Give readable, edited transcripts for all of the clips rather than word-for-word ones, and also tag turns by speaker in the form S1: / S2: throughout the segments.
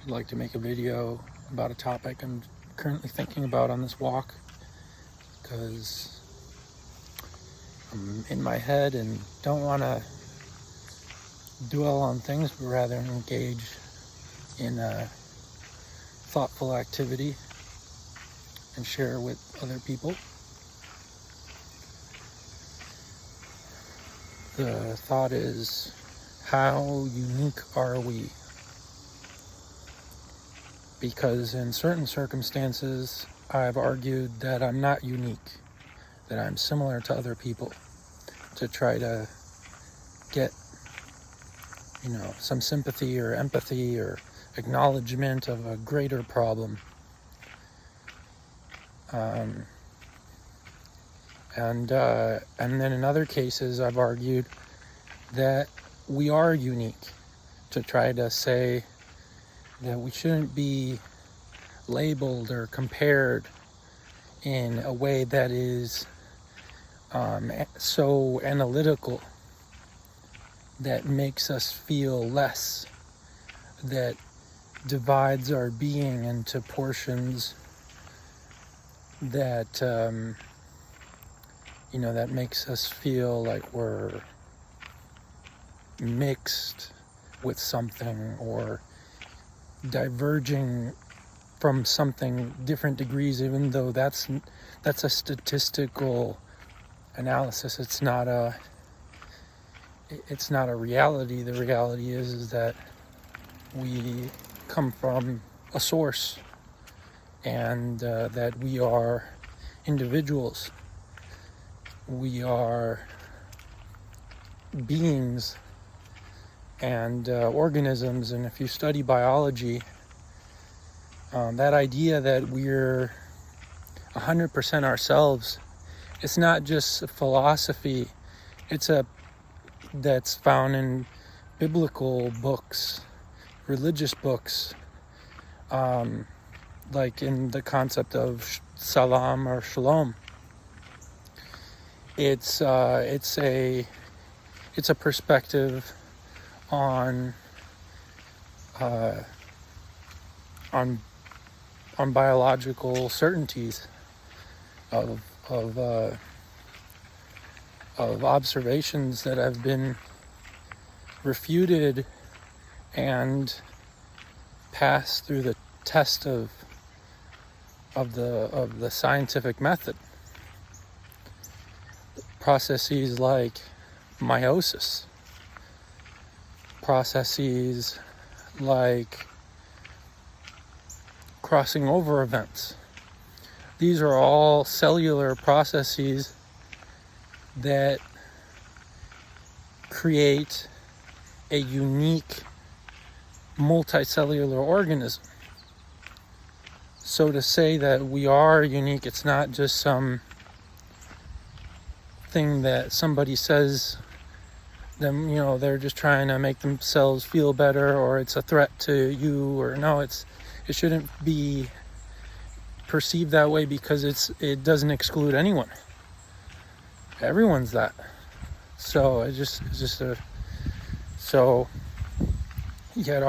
S1: I'd like to make a video about a topic I'm currently thinking about on this walk, because I'm in my head and don't want to dwell on things, but rather engage in a thoughtful activity and share with other people. The thought is, how unique are we? Because in certain circumstances, I've argued that I'm not unique, that I'm similar to other people, to try to get, some sympathy or empathy or acknowledgement of a greater problem. And then in other cases, I've argued that we are unique, to try to say that we shouldn't be labeled or compared in a way that is so analytical, that makes us feel less, that divides our being into portions that that makes us feel like we're mixed with something or diverging from something different degrees, even though that's a statistical analysis. It's not a reality. The reality is that we come from a source, and that we are individuals. We are beings and organisms. And if you study biology, that idea that we're 100% ourselves, it's not just a philosophy. That's found in biblical books, religious books, like in the concept of salam or shalom. It's a perspective on biological certainties of observations that have been refuted and passed through the test of the scientific method. Processes like meiosis, processes like crossing over events. These are all cellular processes that create a unique multicellular organism. So to say that we are unique, it's not just some thing that somebody says them, they're just trying to make themselves feel better, or it's a threat to you, or no, it shouldn't be perceived that way, because it doesn't exclude anyone. Everyone's that. So yet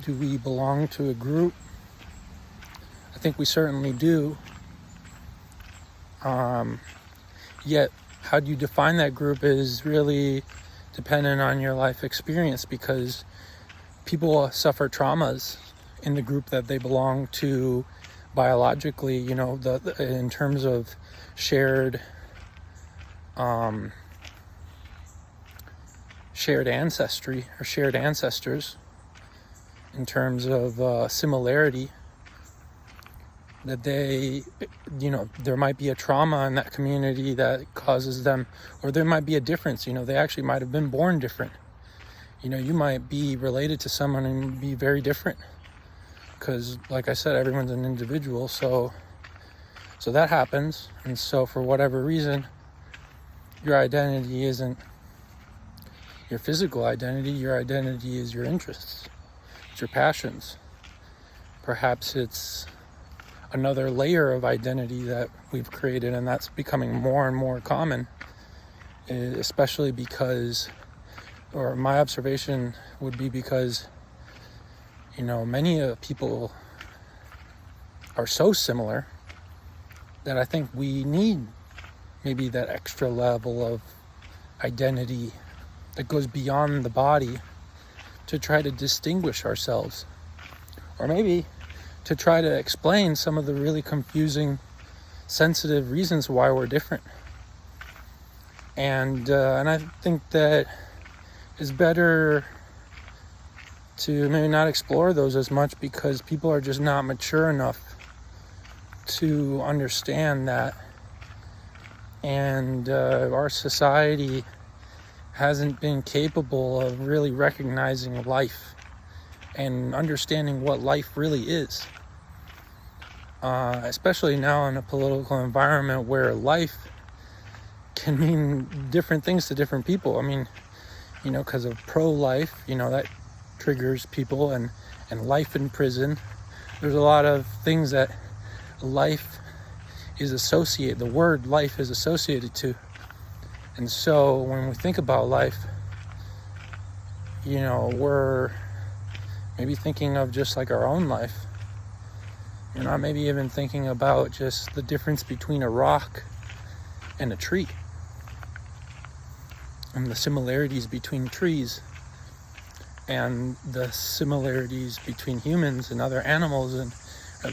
S1: do we belong to a group? I think we certainly do. Yet how do you define that group is really dependent on your life experience, because people suffer traumas in the group that they belong to biologically, in terms of shared ancestry or shared ancestors, in terms of similarity, that there might be a trauma in that community that causes them, or there might be a difference, they actually might have been born different. You might be related to someone and be very different, because like I said, everyone's an individual, so that happens. And so for whatever reason, your identity isn't your physical identity. Your identity is your interests, it's your passions. Perhaps it's another layer of identity that we've created, and that's becoming more and more common, especially because, or my observation would be, because many people are so similar that I think we need maybe that extra level of identity that goes beyond the body to try to distinguish ourselves, or maybe to try to explain some of the really confusing, sensitive reasons why we're different. And I think that it's better to maybe not explore those as much because people are just not mature enough to understand that. And our society hasn't been capable of really recognizing life and understanding what life really is. Especially now in a political environment where life can mean different things to different people. I mean, because of pro-life, that triggers people, and life in prison. There's a lot of things that life is associated, the word life is associated to. And so when we think about life, we're maybe thinking of just like our own life. You're not maybe even thinking about just the difference between a rock and a tree, and the similarities between trees, and the similarities between humans and other animals, and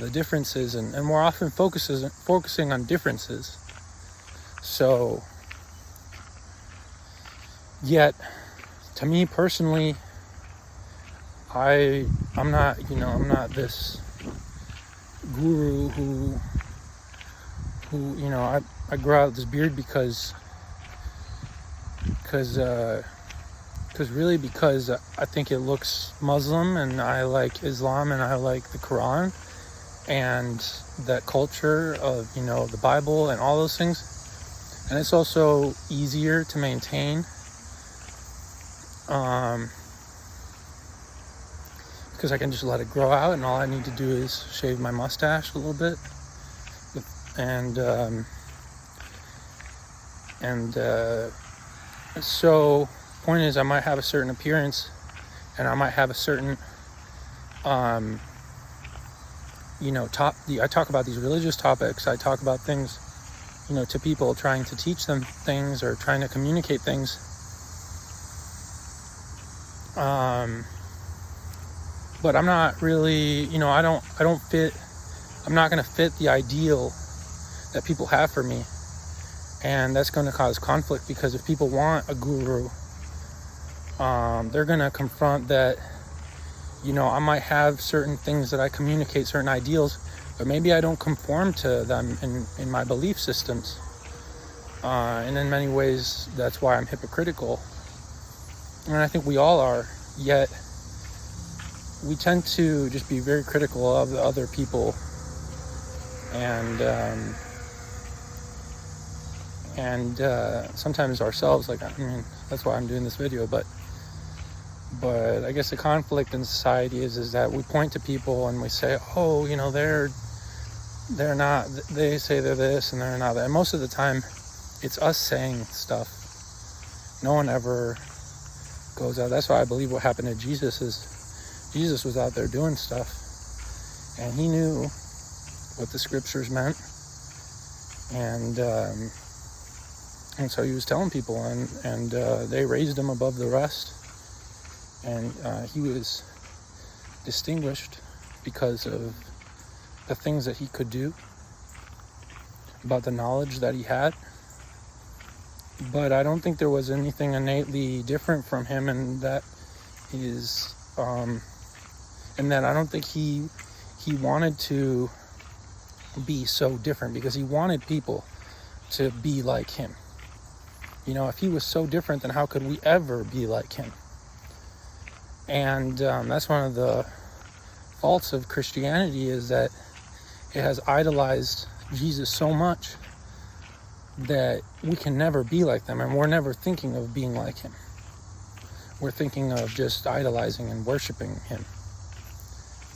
S1: the differences, and we're often focusing on differences. So, yet, to me personally, I'm not this guru who I grew out this beard because I think it looks Muslim, and I like Islam, and I like the Quran, and that culture of the Bible and all those things. And it's also easier to maintain because I can just let it grow out, and all I need to do is shave my mustache a little bit, so point is, I might have a certain appearance, and I might have a certain I talk about these religious topics. I talk about things to people, trying to teach them things or trying to communicate things, but I'm not really, I don't fit, I'm not going to fit the ideal that people have for me. And that's going to cause conflict, because if people want a guru, they're going to confront that, I might have certain things that I communicate, certain ideals, but maybe I don't conform to them in my belief systems. And in many ways, that's why I'm hypocritical. And I think we all are, yet we tend to just be very critical of the other people, and sometimes ourselves. That's why I'm doing this video. But I guess the conflict in society is that we point to people and we say, oh, they're not, they say they're this and they're not that. And most of the time, it's us saying stuff. No one ever goes out. That's why I believe what happened to Jesus is Jesus was out there doing stuff, and he knew what the scriptures meant, and so he was telling people, and they raised him above the rest, and he was distinguished because of the things that he could do, about the knowledge that he had. But I don't think there was anything innately different from him, and that is and that I don't think he wanted to be so different, because he wanted people to be like him. If he was so different, then how could we ever be like him? And that's one of the faults of Christianity, is that it has idolized Jesus so much that we can never be like them, and we're never thinking of being like him. We're thinking of just idolizing and worshiping him.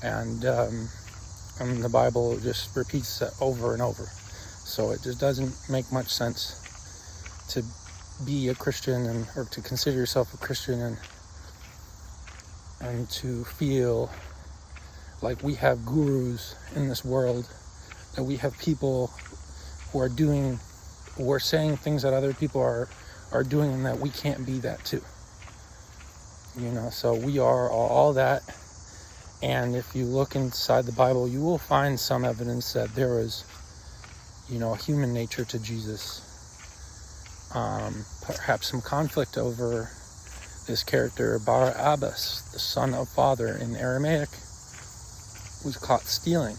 S1: And the Bible just repeats that over and over. So it just doesn't make much sense to be a Christian, or to consider yourself a Christian, and to feel like we have gurus in this world, that we have people who are saying things that other people are doing, and that we can't be that too. So we are all that. And if you look inside the Bible, you will find some evidence that there was, a human nature to Jesus. Perhaps some conflict over this character, Barabbas, the son of father in Aramaic, was caught stealing.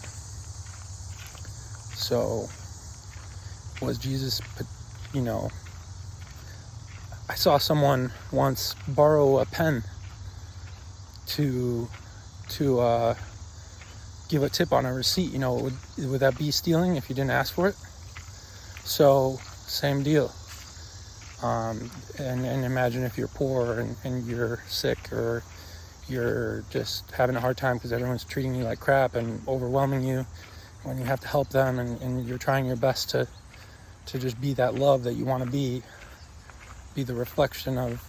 S1: So was Jesus, I saw someone once borrow a pen to give a tip on a receipt. Would that be stealing if you didn't ask for it? So same deal. And imagine if you're poor and you're sick, or you're just having a hard time because everyone's treating you like crap and overwhelming you, when you have to help them, and you're trying your best to just be that love that you want to be the reflection of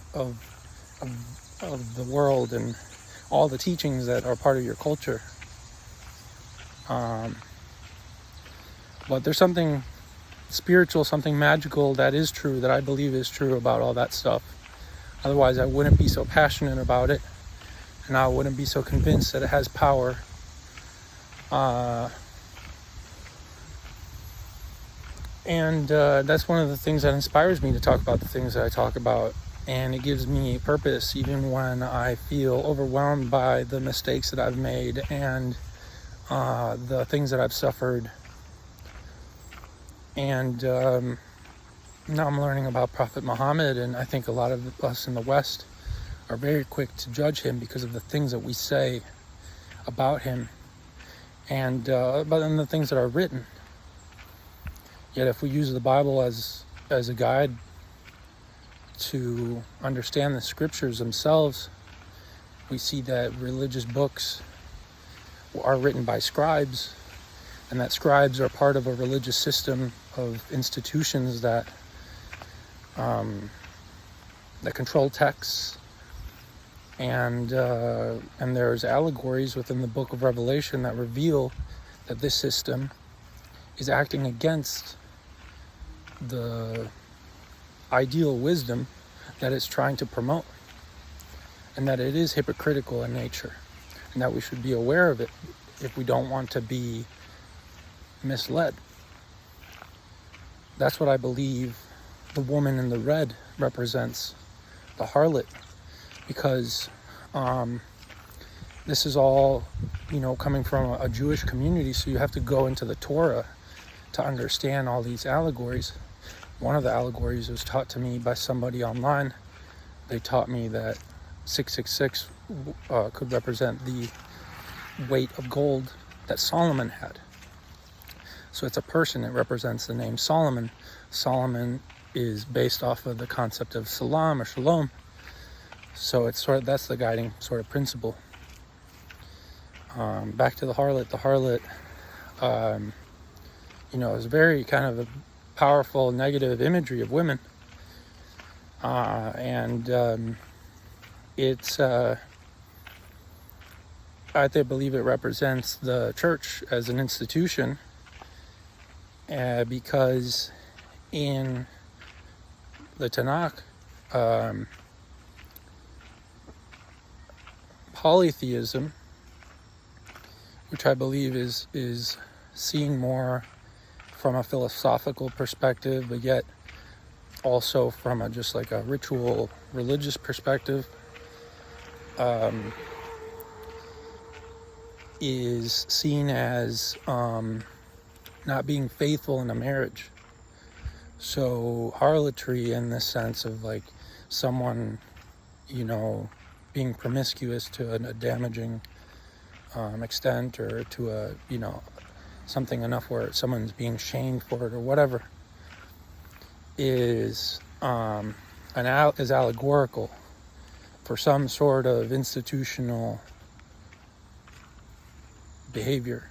S1: the world and all the teachings that are part of your culture. But there's something spiritual, something magical that is true, that I believe is true about all that stuff. Otherwise I wouldn't be so passionate about it, and I wouldn't be so convinced that it has power. And that's one of the things that inspires me to talk about the things that I talk about, and it gives me purpose even when I feel overwhelmed by the mistakes that I've made and the things that I've suffered. And now I'm learning about Prophet Muhammad, and I think a lot of us in the West are very quick to judge him because of the things that we say about him, and about the things that are written. Yet if we use the Bible as a guide to understand the scriptures themselves, we see that religious books are written by scribes, and that scribes are part of a religious system of institutions that control texts, and there's allegories within the book of Revelation that reveal that this system is acting against the ideal wisdom that it's trying to promote, and that it is hypocritical in nature, and that we should be aware of it if we don't want to be misled. That's what I believe the woman in the red represents, the harlot, because this is all, coming from a Jewish community, so you have to go into the Torah to understand all these allegories. One of the allegories was taught to me by somebody online. They taught me that 666 could represent the weight of gold that Solomon had. So it's a person. It represents the name Solomon. Solomon is based off of the concept of salam or shalom. So it's that's the guiding sort of principle. Back to the harlot. The harlot, is very kind of a powerful negative imagery of women. It's I believe it represents the church as an institution, because in the Tanakh, polytheism, which I believe is seen more from a philosophical perspective, but yet also from a ritual religious perspective, is seen as not being faithful in a marriage. So harlotry, in the sense of someone, being promiscuous to a damaging extent, or to something enough where someone's being shamed for it or whatever, is allegorical for some sort of institutional behavior,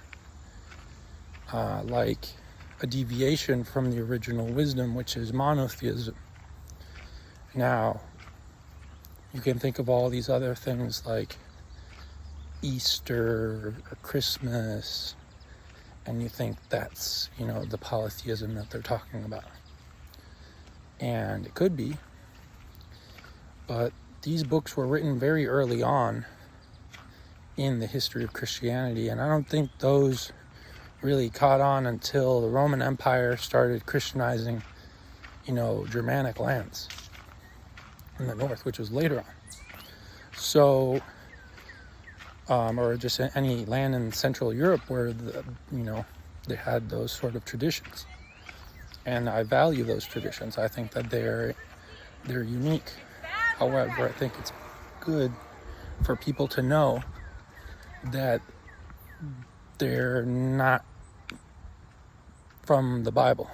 S1: like a deviation from the original wisdom, which is monotheism. Now, you can think of all these other things like Easter or Christmas, and you think that's, the polytheism that they're talking about. And it could be, but these books were written very early on in the history of Christianity, and I don't think those really caught on until the Roman Empire started Christianizing, Germanic lands in the north, which was later on. So, or just any land in Central Europe where they had those sort of traditions, and I value those traditions. I think that they're unique. However, I think it's good for people to know that they're not from the Bible.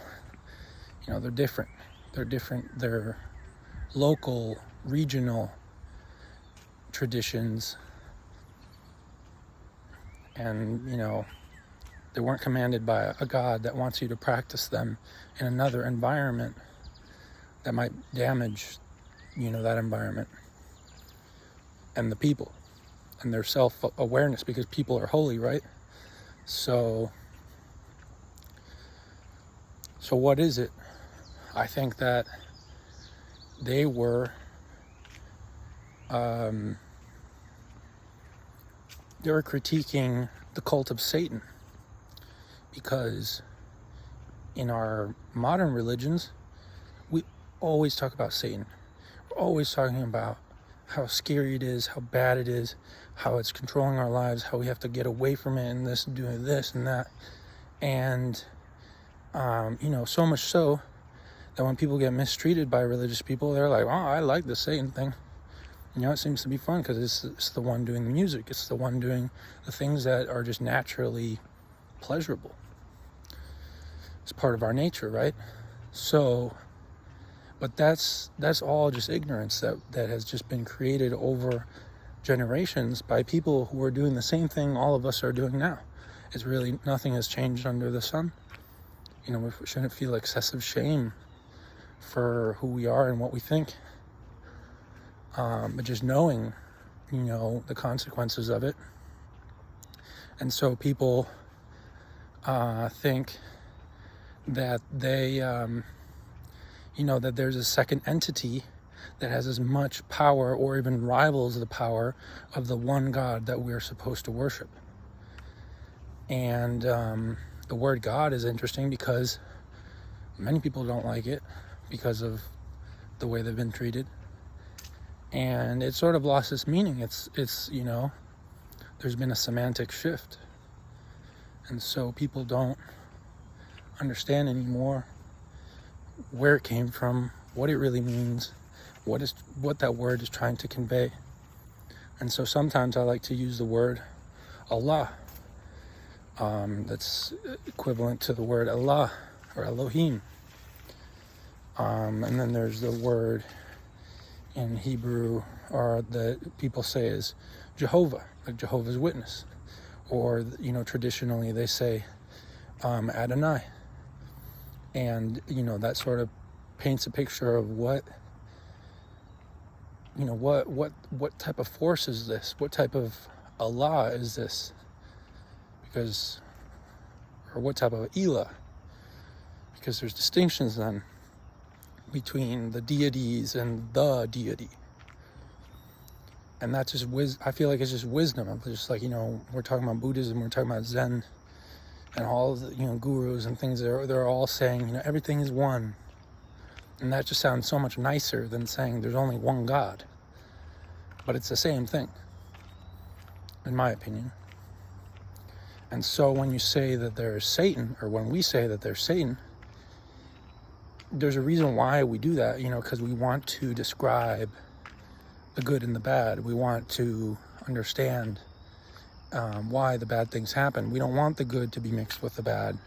S1: They're different. They're local, regional traditions. And, they weren't commanded by a God that wants you to practice them in another environment that might damage, that environment and the people and their self-awareness, because people are holy, right? So what is it? I think that they were critiquing the cult of Satan, because in our modern religions, we always talk about Satan. We're always talking about how scary it is, how bad it is, how it's controlling our lives, how we have to get away from it, and this and doing this and that. And, so much so that when people get mistreated by religious people, they're like, oh, I like the Satan thing. It seems to be fun because it's the one doing the music. It's the one doing the things that are just naturally pleasurable. It's part of our nature, right? So, but that's all just ignorance that has just been created over generations by people who are doing the same thing all of us are doing now. It's really, nothing has changed under the sun. We shouldn't feel excessive shame for who we are and what we think. But just knowing, the consequences of it. And so people think that they, that there's a second entity that has as much power or even rivals the power of the one God that we're supposed to worship. And the word God is interesting because many people don't like it because of the way they've been treated. And it sort of lost its meaning. It's there's been a semantic shift. And so people don't understand anymore where it came from, what it really means, what that word is trying to convey. And so sometimes I like to use the word Allah. That's equivalent to the word Allah or Elohim. And then there's the word in Hebrew, or that people say is Jehovah, like Jehovah's Witness. Or, traditionally they say Adonai. And, that sort of paints a picture of what type of force is this? What type of Allah is this? Or what type of Ilah? Because there's distinctions then between the deities and the deity. And that's just I feel like it's just wisdom. It's just like, we're talking about Buddhism, we're talking about Zen, and all of the, gurus and things, they're all saying, everything is one. And that just sounds so much nicer than saying there's only one God. But it's the same thing, in my opinion. And so when you say that there's Satan, or when we say that there's Satan, there's a reason why we do that, because we want to describe the good and the bad. We want to understand why the bad things happen. We don't want the good to be mixed with the bad.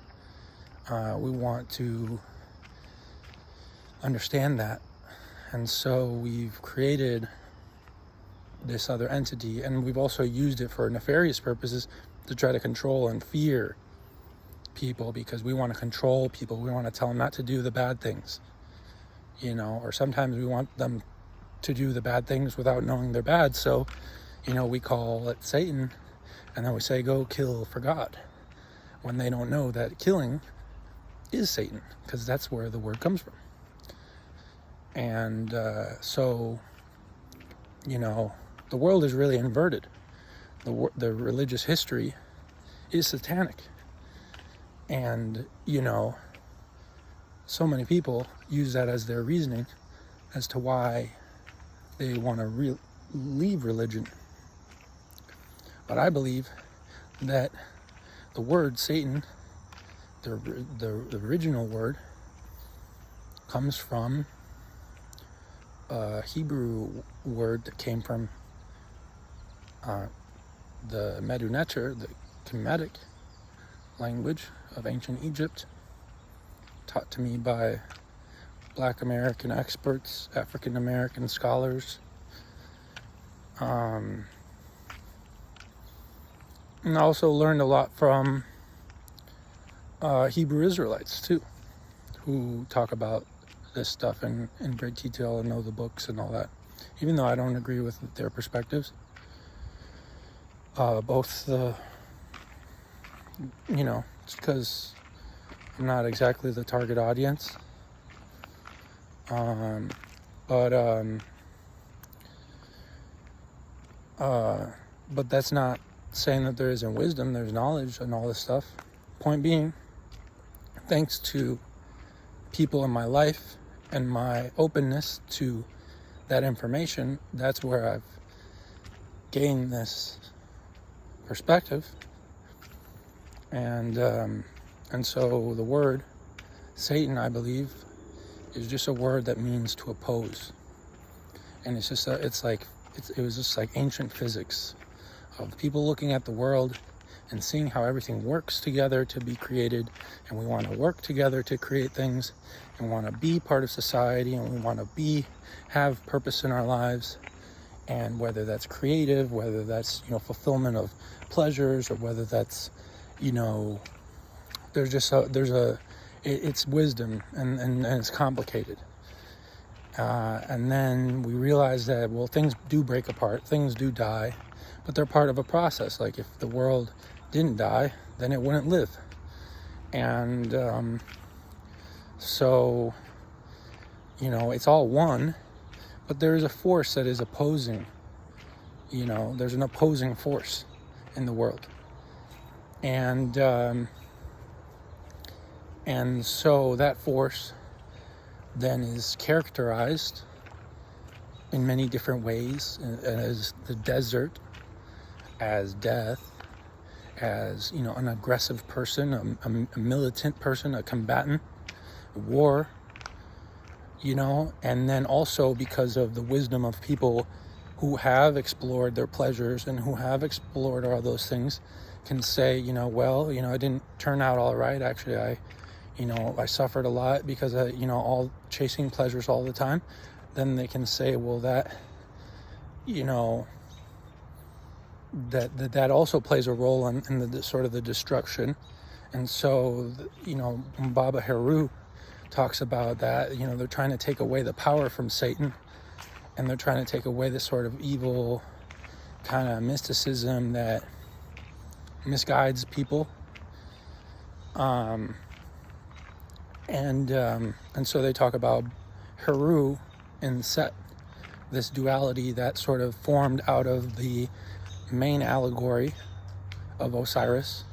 S1: We want to understand that. And so we've created this other entity, and we've also used it for nefarious purposes to try to control and fear people, because we want to control people. We want to tell them not to do the bad things, or sometimes we want them to do the bad things without knowing they're bad. So, we call it Satan, And then we say, go kill for God, when they don't know that killing is Satan, because that's where the word comes from. And so, the world is really inverted. The religious history is satanic. And, so many people use that as their reasoning as to why they want to leave religion. But I believe that the word Satan, the original word, comes from a Hebrew word that came from the Medu Neter, the Kemetic language of ancient Egypt, taught to me by Black American experts, African American scholars, and I also learned a lot from Hebrew Israelites too, who talk about this stuff in great detail and know the books and all that, even though I don't agree with their perspectives. Both it's because I'm not exactly the target audience. But that's not saying that there isn't wisdom. There's knowledge and all this stuff. Point being, thanks to people in my life and my openness to that information, that's where I've gained this perspective. And so the word Satan, I believe, is just a word that means to oppose. And it's just it was just like ancient physics of people looking at the world and seeing how everything works together to be created, and we want to work together to create things, and want to be part of society, and we want to have purpose in our lives. And whether that's creative, whether that's fulfillment of pleasures, or whether that's it's wisdom, and it's complicated. And then we realize that, things do break apart, things do die, but they're part of a process. Like if the world didn't die, then it wouldn't live. And so, it's all one, but there is a force that is opposing. There's an opposing force in the world. And so that force then is characterized in many different ways, as the desert, as death, as an aggressive person, a militant person, a combatant, war, and then also because of the wisdom of people who have explored their pleasures and who have explored all those things, can say, it didn't turn out all right. Actually, I suffered a lot because all chasing pleasures all the time. Then they can say, that also plays a role in the sort of the destruction. And so, Baba Heru talks about that. They're trying to take away the power from Satan, and they're trying to take away this sort of evil kind of mysticism that misguides people. And so they talk about Heru and Set, this duality that sort of formed out of the main allegory of Osiris,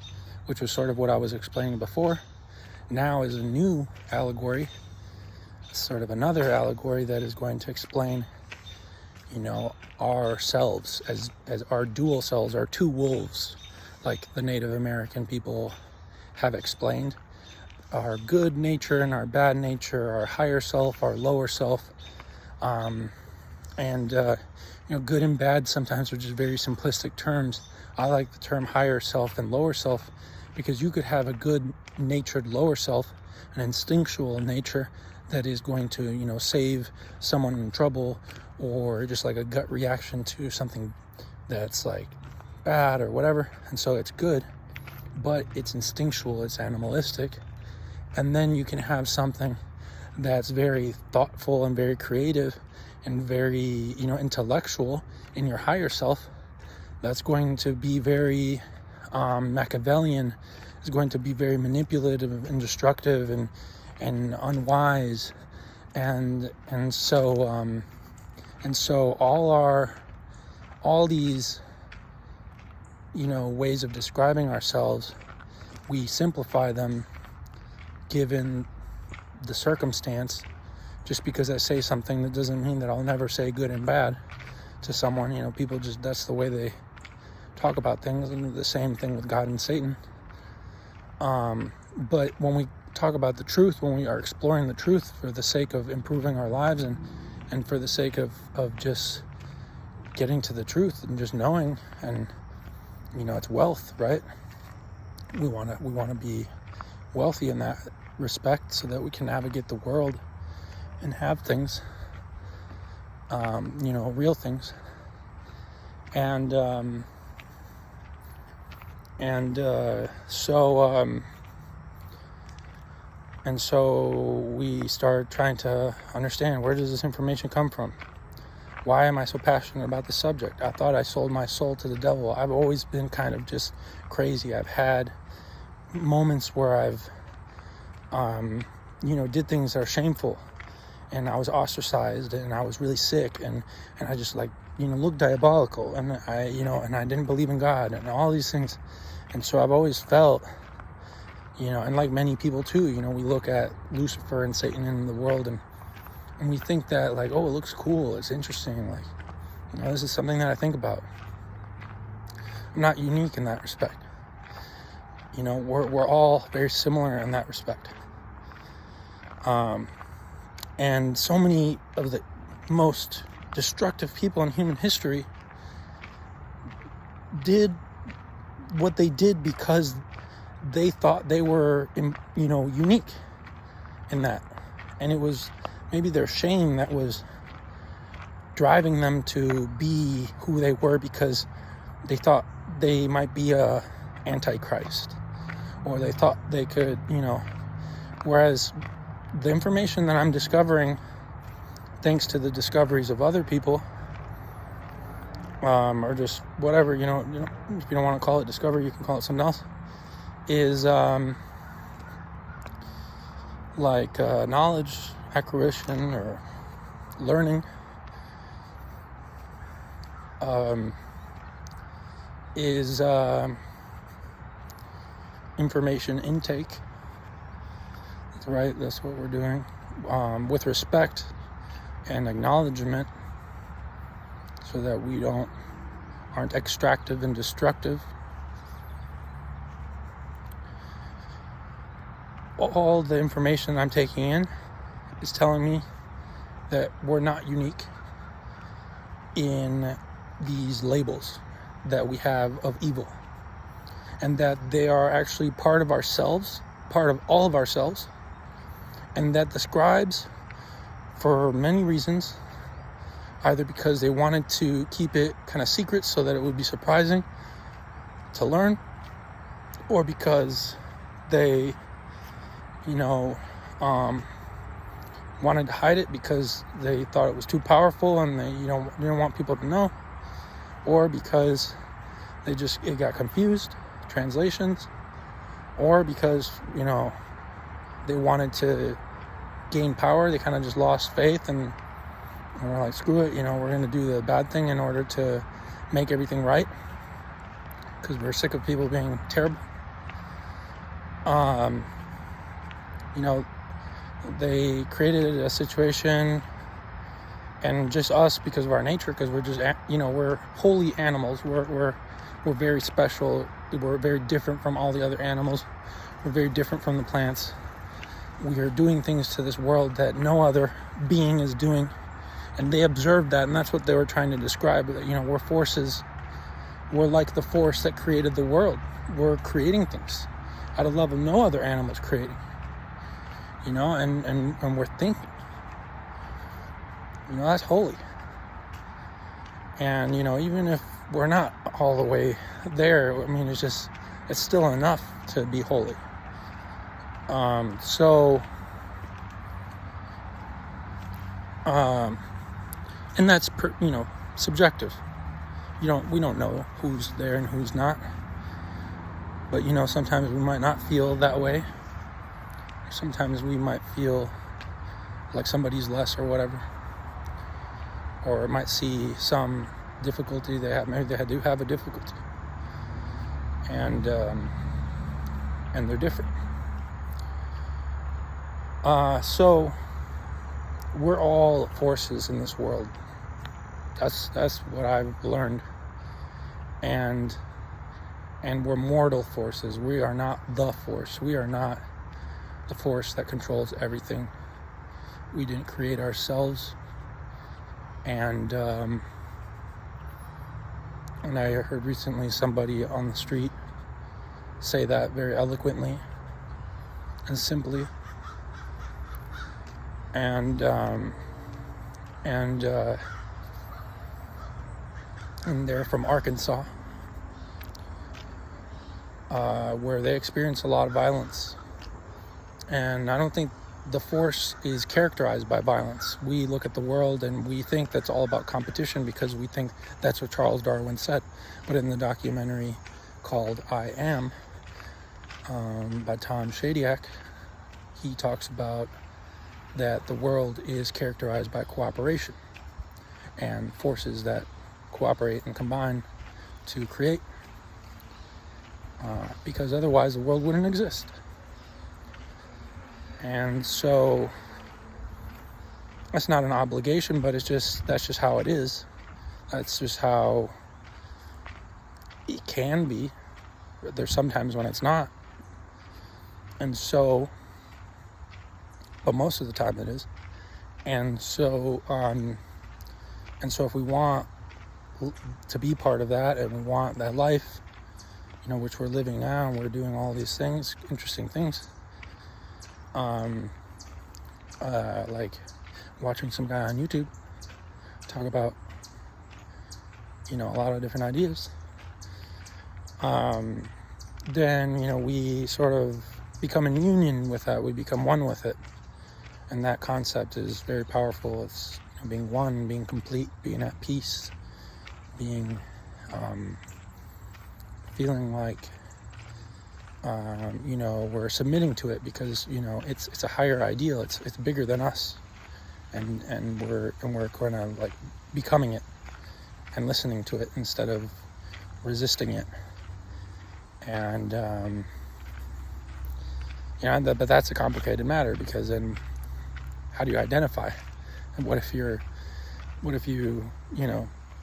S1: which was sort of what I was explaining before. Now is a new allegory, sort of another allegory that is going to explain, ourselves as our dual selves, our two wolves, like the Native American people have explained. Our good nature and our bad nature, our higher self, our lower self. Good and bad sometimes are just very simplistic terms. I like the term higher self and lower self because you could have a good-natured lower self, an instinctual nature that is going to, save someone in trouble, or just like a gut reaction to something that's like bad or whatever. And so it's good, but it's instinctual, it's animalistic. And then you can have something that's very thoughtful and very creative and very, intellectual in your higher self that's going to be very Machiavellian, is going to be very manipulative and destructive and unwise, and so all these ways of describing ourselves, we simplify them given the circumstance. Just because I say something, that doesn't mean that I'll never say good and bad to someone. People just, that's the way they talk about things, and the same thing with God and Satan. But when we talk about the truth, when we are exploring the truth for the sake of improving our lives and for the sake of just getting to the truth and just knowing, and it's wealth, right? We want to be wealthy in that respect so that we can navigate the world and have things, real things. So we start trying to understand, where does this information come from? Why am I so passionate about this subject? I thought I sold my soul to the devil. I've always been kind of just crazy. I've had moments where I've, did things that are shameful, and I was ostracized, and I was really sick, and I just looked diabolical, and I didn't believe in God, and all these things. And so I've always felt, and like many people too, we look at Lucifer and Satan in the world, and we think that it looks cool, it's interesting, this is something that I think about. I'm not unique in that respect. We're all very similar in that respect. And so many of the most destructive people in human history did what they did because they thought they were, unique in that. And it was maybe their shame that was driving them to be who they were, because they thought they might be a antichrist, or they thought they could, whereas the information that I'm discovering, thanks to the discoveries of other people, or just whatever, if you don't want to call it discovery, you can call it something else, is knowledge acquisition or learning, is information intake. That's right, that's what we're doing, with respect and acknowledgement, so that we aren't extractive and destructive. All the information I'm taking in is telling me that we're not unique in these labels that we have of evil, and that they are actually part of ourselves, part of all of ourselves, and that the scribes, for many reasons, either because they wanted to keep it kind of secret so that it would be surprising to learn, or because they wanted to hide it because they thought it was too powerful and they didn't want people to know, or because it got confused, translations, or because they wanted to gain power. They kind of just lost faith and we're like, screw it, we're going to do the bad thing in order to make everything right, because we're sick of people being terrible. They created a situation, and just us, because of our nature, because we're just, we're holy animals. We're very special. We're very different from all the other animals. We're very different from the plants. We are doing things to this world that no other being is doing, and they observed that, and that's what they were trying to describe. That we're forces. We're like the force that created the world. We're creating things at a level no other animal is creating. And we're thinking. That's holy. And even if we're not all the way there, it's still enough to be holy. And that's subjective. we don't know who's there and who's not. But sometimes we might not feel that way. Sometimes we might feel like somebody's less or whatever, or might see some difficulty they have. Maybe they do have a difficulty, and they're different. So we're all forces in this world. That's what I've learned, and we're mortal forces. We are not the force. We are not the force that controls everything. We didn't create ourselves. And I heard recently somebody on the street say that very eloquently and simply. And they're from Arkansas, where they experience a lot of violence. And I don't think the force is characterized by violence. We look at the world and we think that's all about competition because we think that's what Charles Darwin said. But in the documentary called I Am, by Tom Shadyac, he talks about that the world is characterized by cooperation and forces that cooperate and combine to create, because otherwise the world wouldn't exist. And so that's not an obligation, but that's just how it is. That's just how it can be. There's sometimes when it's not. And so, but most of the time it is. And so if we want to be part of that, and we want that life, which we're living now, and we're doing all these things, interesting things, like watching some guy on YouTube talk about, a lot of different ideas, then, we sort of become in union with that. We become one with it. And that concept is very powerful. It's being one, being complete, being at peace, being, feeling like, we're submitting to it because, it's a higher ideal. It's bigger than us. And we're kind of like becoming it and listening to it instead of resisting it. And, but that's a complicated matter, because then how do you identify? And what if you,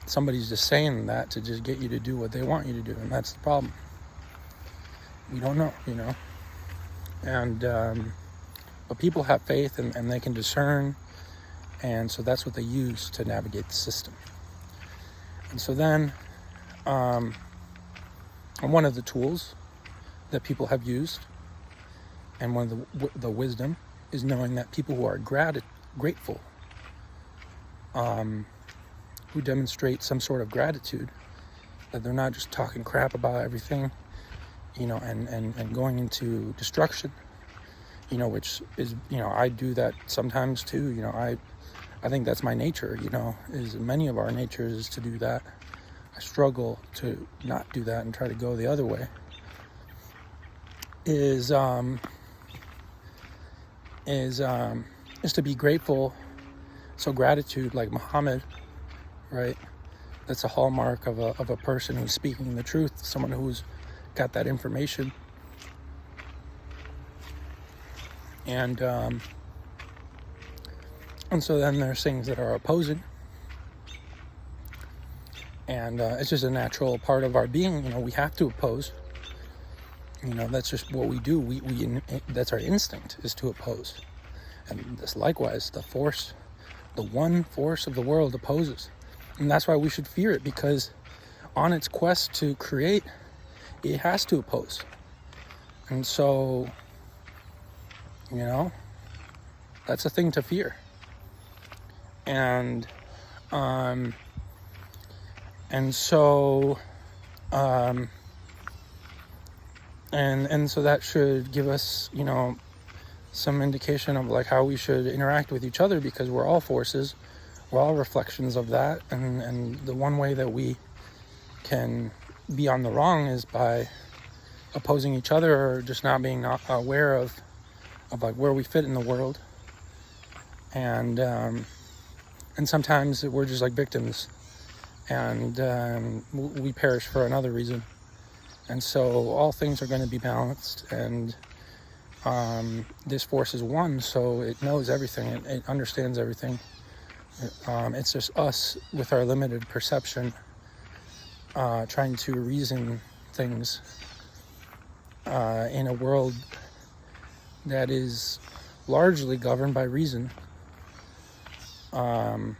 S1: somebody's just saying that to just get you to do what they want you to do, and that's the problem. We don't know, and but people have faith, and they can discern, and so that's what they use to navigate the system. And so then one of the tools that people have used, and one of the wisdom, is knowing that people who are grateful, who demonstrate some sort of gratitude, that they're not just talking crap about everything, and going into destruction, which is, I do that sometimes too. I think that's my nature, is many of our natures is to do that. I struggle to not do that and try to go the other way. Is to be grateful. So gratitude, like Muhammad, right? That's a hallmark of a person who's speaking the truth, someone who's got that information. And so then there's things that are opposing. And it's just a natural part of our being. We have to oppose. That's just what we do. We that's our instinct, is to oppose. And this, likewise, the one force of the world opposes. And that's why we should fear it, because on its quest to create, it has to oppose. And so, that's a thing to fear. And so that should give us, some indication of like how we should interact with each other, because we're all forces, we're all reflections of that. And the one way that we can be on the wrong is by opposing each other, or just not being aware of like where we fit in the world. And sometimes we're just like victims, and we perish for another reason. And so all things are going to be balanced, and this force is one, so it knows everything, it understands everything. It's just us with our limited perception trying to reason things in a world that is largely governed by reason, and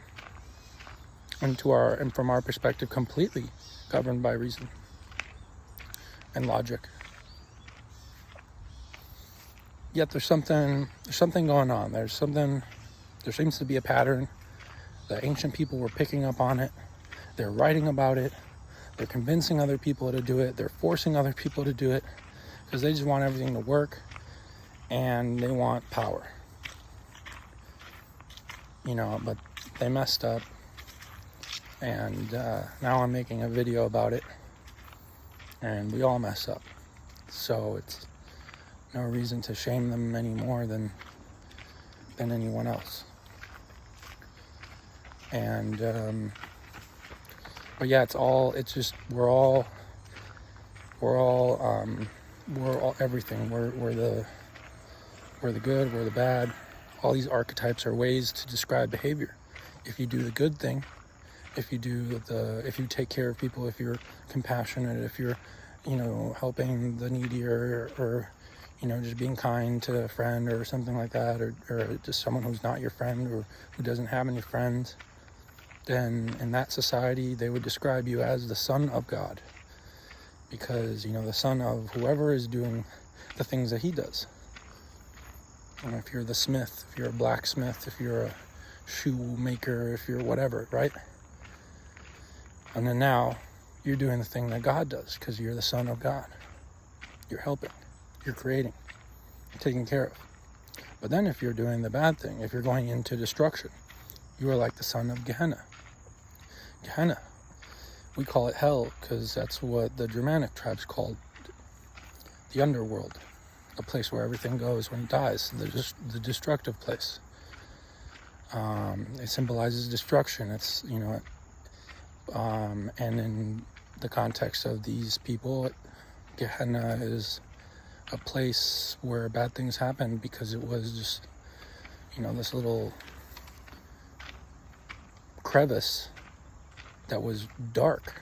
S1: from our perspective, completely governed by reason and logic. Yet there's something going on. There seems to be a pattern. The ancient people were picking up on it. They're writing about it. They're convincing other people to do it. They're forcing other people to do it, because they just want everything to work, and they want power. But they messed up, and now I'm making a video about it, and we all mess up. So it's no reason to shame them any more than anyone else. And but yeah, we're all everything. We're the good, we're the bad. All these archetypes are ways to describe behavior. If you do the good thing, if you take care of people, if you're compassionate, if you're helping the needy, or just being kind to a friend or something like that, or just someone who's not your friend or who doesn't have any friends, then in that society they would describe you as the son of God, because the son of whoever is doing the things that he does. And if you're the smith, if you're a blacksmith, if you're a shoemaker, if you're whatever, right? And then now you're doing the thing that God does, because you're the son of God. You're helping, you're creating, you're taking care of. But then if you're doing the bad thing, if you're going into destruction, you are like the son of Gehenna. Gehenna, we call it hell because that's what the Germanic tribes called the underworld, a place where everything goes when he dies, the destructive place. It symbolizes destruction. It's and in the context of these people, Gehenna is a place where bad things happen because it was just this little crevice that was dark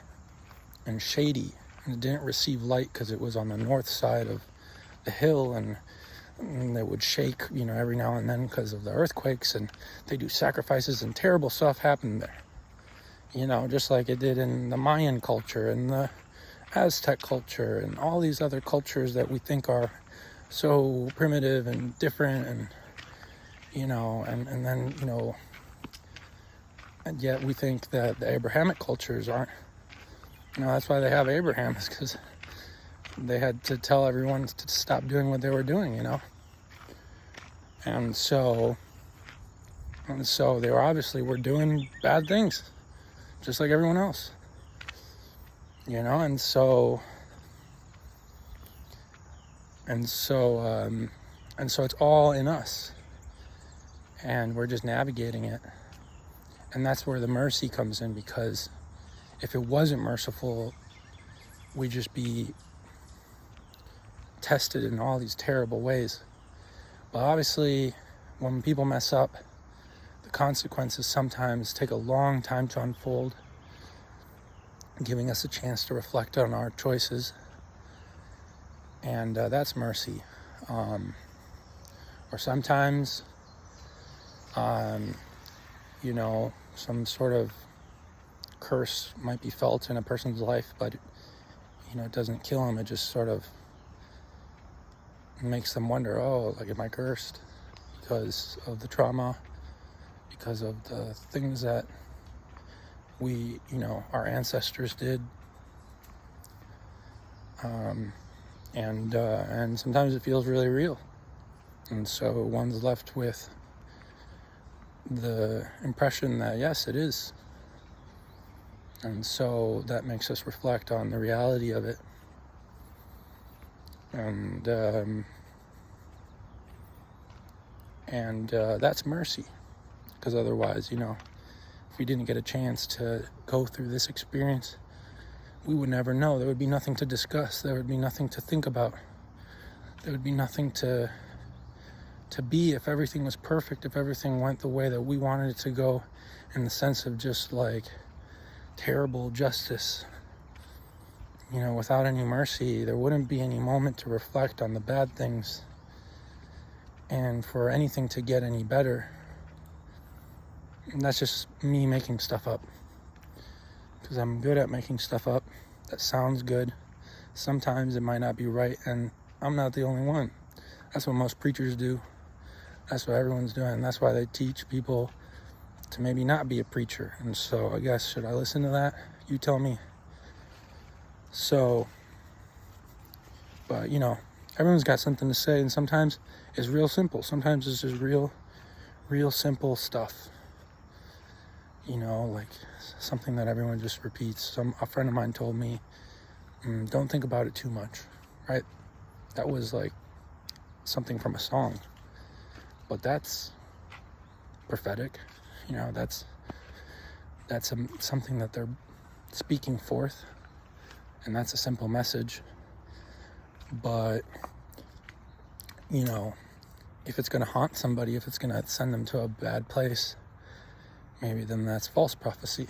S1: and shady, and it didn't receive light because it was on the north side of the hill, and it would shake every now and then because of the earthquakes, and they do sacrifices, and terrible stuff happened there, just like it did in the Mayan culture and the Aztec culture and all these other cultures that we think are so primitive and different, and and then and yet we think that the Abrahamic cultures aren't. That's why they have Abraham, is because they had to tell everyone to stop doing what they were doing, And so they were doing bad things, just like everyone else, and so it's all in us, and we're just navigating it. And that's where the mercy comes in, because if it wasn't merciful, we'd just be tested in all these terrible ways. But obviously, when people mess up, the consequences sometimes take a long time to unfold, giving us a chance to reflect on our choices. And that's mercy. Or sometimes, some sort of curse might be felt in a person's life, but it doesn't kill them. It just sort of makes them wonder, am I cursed because of the trauma, because of the things that we, our ancestors did. And sometimes it feels really real. And so one's left with the impression that, yes, it is. And so that makes us reflect on the reality of it. And that's mercy. Because otherwise, if we didn't get a chance to go through this experience, we would never know. There would be nothing to discuss. There would be nothing to think about. There would be nothing to be if everything was perfect, if everything went the way that we wanted it to go, in the sense of just like terrible justice. Without any mercy, there wouldn't be any moment to reflect on the bad things and for anything to get any better. And that's just me making stuff up, because I'm good at making stuff up that sounds good. Sometimes it might not be right, and I'm not the only one. That's what most preachers do. That's what everyone's doing. That's why they teach people to maybe not be a preacher. And so I guess, should I listen to that? You tell me. So, but everyone's got something to say, and sometimes it's real simple. Sometimes it's just real simple stuff. Like something that everyone just repeats. A friend of mine told me, don't think about it too much, right? That was like something from a song, but that's prophetic. That's something that they're speaking forth, and that's a simple message. But if it's going to haunt somebody, if it's going to send them to a bad place, maybe then that's false prophecy.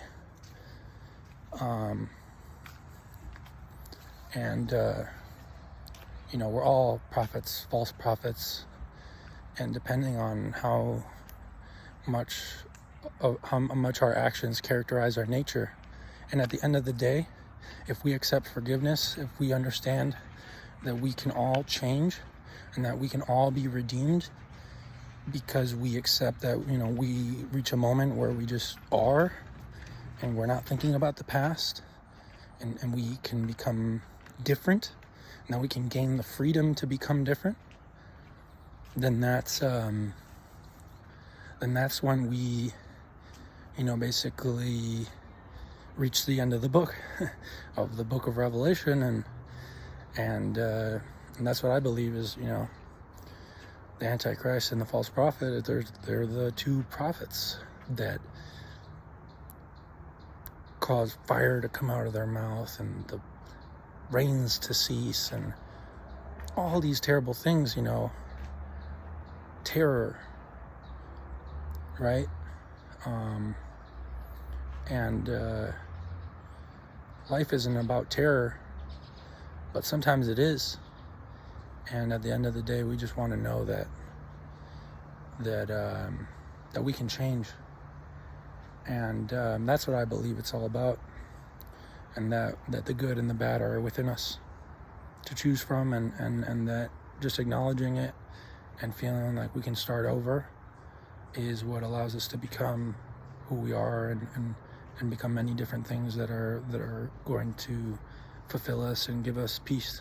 S1: We're all prophets, false prophets, and depending on how much our actions characterize our nature. And at the end of the day, if we accept forgiveness, if we understand that we can all change and that we can all be redeemed, because we accept that, we reach a moment where we just are, and we're not thinking about the past, and we can become different, and that we can gain the freedom to become different, then that's when we, basically reach the end of the book, of the book of Revelation, and that's what I believe is, the Antichrist and the false prophet. They're the two prophets that cause fire to come out of their mouth and the rains to cease and all these terrible things, terror, right? Life isn't about terror, but sometimes it is. And at the end of the day, we just want to know that we can change. And that's what I believe it's all about. And that the good and the bad are within us to choose from, and that just acknowledging it and feeling like we can start over is what allows us to become who we are and become many different things that are going to fulfill us and give us peace.